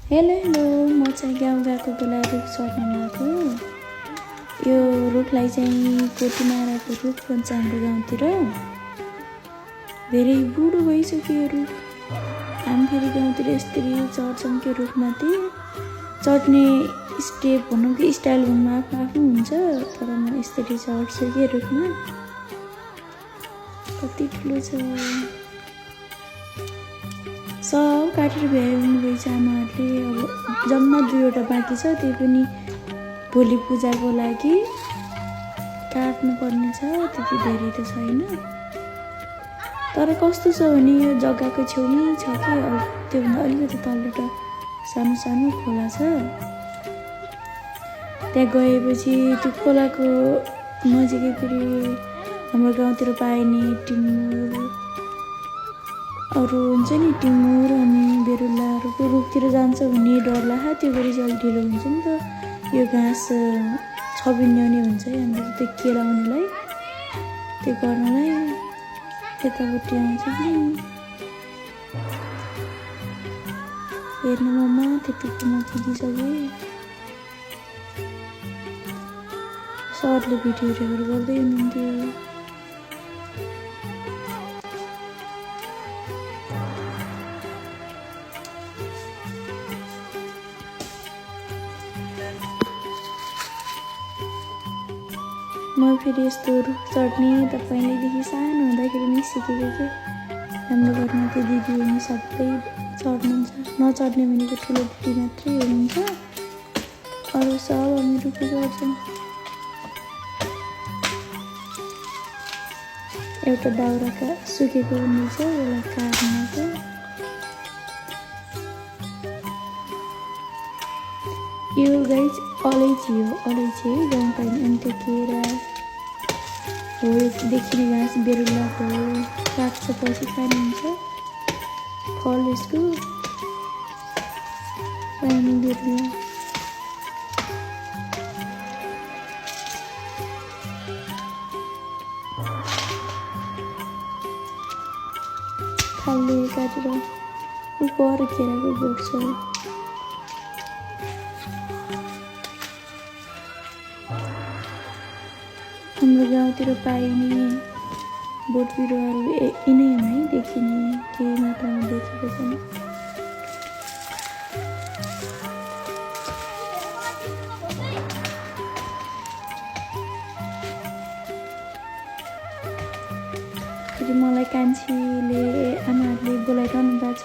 Hello hello, म चाहिँ गाउँ गएको बेला रुख चढ्न गएको। यो रुखलाई चाहिँ कोटीमाराको रुख भन्छ हाम्रो गाउँतिर। धेरै बुढो भइसक्यो यो रुख। हामी फेरि गाउँतिर यसरी चढ्छौँ कि रुखमाथि। चढ्ने स्टेप भनौँ कि स्टाइल भनौँ आफ्नो आफ्नो हुन्छ, तर म यसरी चढ्छु कि रुखमा। कति ठुलो छ, सब काटेर भ्याउनु भएछ आमाहरूले। अब जम्मा 2वटा बाँकी छ, त्यो पनि भोलि पूजाको लागि काट्नुपर्ने छ। त्यति धेरै त छैन, तर कस्तो छ भने यो जग्गाको छेउमै छ कि त्योभन्दा अलिकति तलबाट सानो सानो खोला छ। त्यहाँ गएपछि त्यो खोलाको नजिकै फेरि हाम्रो गाउँतिर पाइने टिमुर अरू हुन्छ नि, टिमुर अनि बेरुलाहरूको रुखतिर जान्छ भने डर लाग्छ। त्यो फेरि चाहिँ अलिक ढिलो हुन्छ नि त। यो घाँस छबिन्याउने हुन्छ है हाम्रो त्यो केलाउनेलाई, त्यो गर्नलाई यतापट्टि आउँछ कि हेर्नु ममा। त्यतिको म पुगिसकेँ। सरले भिडियो रेकर्ड गर्दै हुनुहुन्थ्यो। म फेरि यस्तो रुख चढ्ने त पहिल्यैदेखि सानो हुँदाखेरि नै सिकेको थिएँ। हाम्रो घरमा त्यो दिदी हुने सबै चढ्नुहुन्छ, नचढ्ने भनेको ठुलो दिदी मात्रै हुनुहुन्छ, अरू सब हामीहरूको गर्छौँ। एउटा दाउराका सुकेको हुनेछ, यसलाई काट्नको। यो गाई अलैँची हो, अलैँची है गाउँ पाइने। अनि त्यो केरा हो, देखिने घाँस बेरुलाको हो। काटेपछि खानुहुन्छ फल यसको पाइने बेरुला। थाल्ले काटेर उपर केराको बोट छ। हाम्रो गाउँतिर पाइने बोट बिरुवाहरू यिनै हुन् है, देखिने केही मात्रामा देखेको छन्। फेरि मलाई कान्छीले आमाहरूले बोलाइरहनु भएको छ,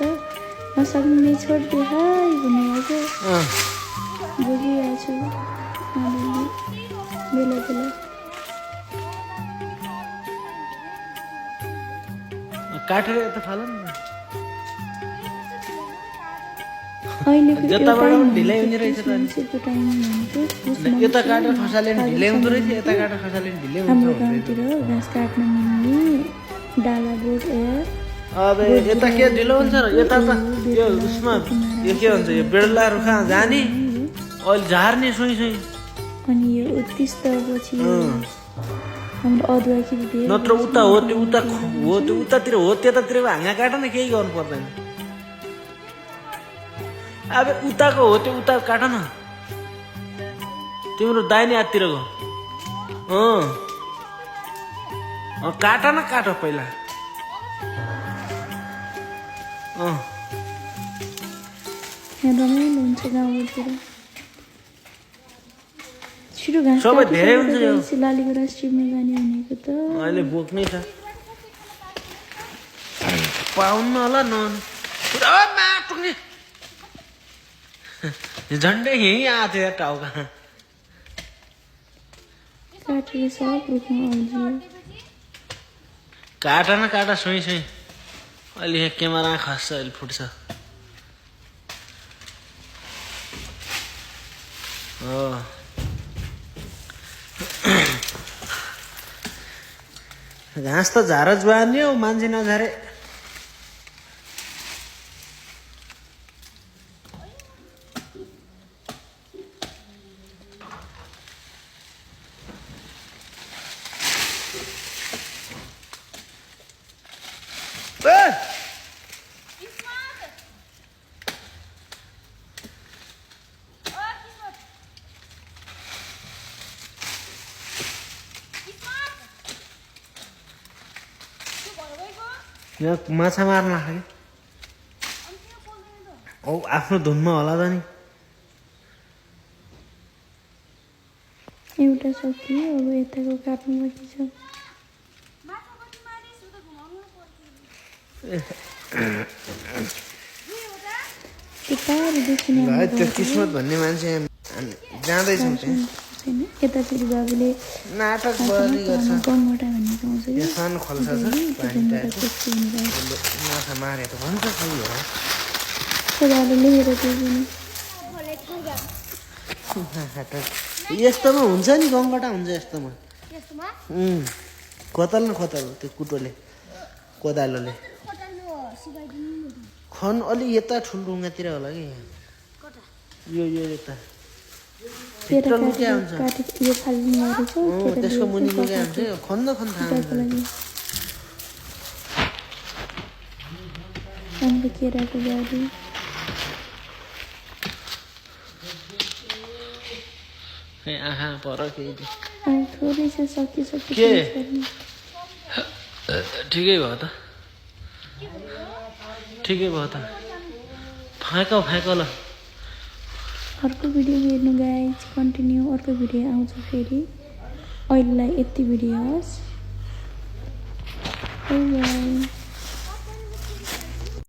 नसक्ने छोडिदिए है भन्नुभएको। बोलिरहेको छु बेला बेला। काटेर यता फाल नि, जताबाट ढिलै हुने रहेछ त। यता काटेर खसाले ढिलै हुँदो रहेछ, यता काटेर खसाले ढिलै हुन्छ। हाम्रो गाउँतिर घाँस काट्न मिल्ने डाला बोट अब यता के ढिलो हुन्छ र यता त यो उसमा यो के भन्छ, यो बेडलाहरू कहाँ जाने अहिले झार्ने सुई सुई। अनि यो उत्तिस्तपछि हाम्रो अदुवा खेती नत्र उता हो, त्यो उता हो, त्यो उतातिर हो, त्यतातिर हाँगा काट न, केही गर्नु पर्दैन। अब उताको हो, त्यो उता काट न, तिम्रो दाहिने हाततिरको। काट न, काट पहिला। रमाइलो हुन्छ गाउँतिर। छिटो घाँस सबै धेरै हुन्छ यो। लालीको राष्ट्रियमा जाने भनेको त अहिले बोक्नै छ, पाउन्न होला झन्डै यहीँ आएको थियो टाउका। काटेर सब रुखमा अल्झियो। काट न, काट सुई सुई। अहिले यहाँ क्यामेरा खस्छ, अहिले फुट्छ। घाँस त झार जुहार्ने हो, मान्छे नझारे। यहाँ माछा मार्न लाग्यो औ आफ्नो धुनमा होला त नि एउटा सकियो अब यताको काट्नु बाँकी छ त्यो किस्मत भन्ने मान्छे जाँदैछौँ त्यहाँ छैन यता फेरि बाबुले नाटक बढी गर्छ गङ्गटा भन्ने पाउँछ यहाँ सानो खोल्सा छ पानी टाइपको माछा मारे त भन्छ सही हो खोलाले लिएर त्यो पनि यस्तोमा हुन्छ नि गङ्गटा हुन्छ यस्तोमा खोतल न खोतल त्यो कुटोले कोदालोले खन अलि यता ठुलढुङ्गातिर होला कि यो यता भित्र लुक्या हुन्छ यो फाल्नु मारेछ त्यसको मुनि लुक्या हुन्छ खन्द खन्द थाहा हुन्छ हामीले केराको बारी आँखा पर केही थोरै छ सकिसक्यो के ठिकै भयो त ठिकै भयो त फ्याँक ल अर्को भिडियो हेर्नु गाइज कन्टिन्यू अर्को भिडियो आउँछ फेरि अहिलेलाई यति भिडियो होस् बाई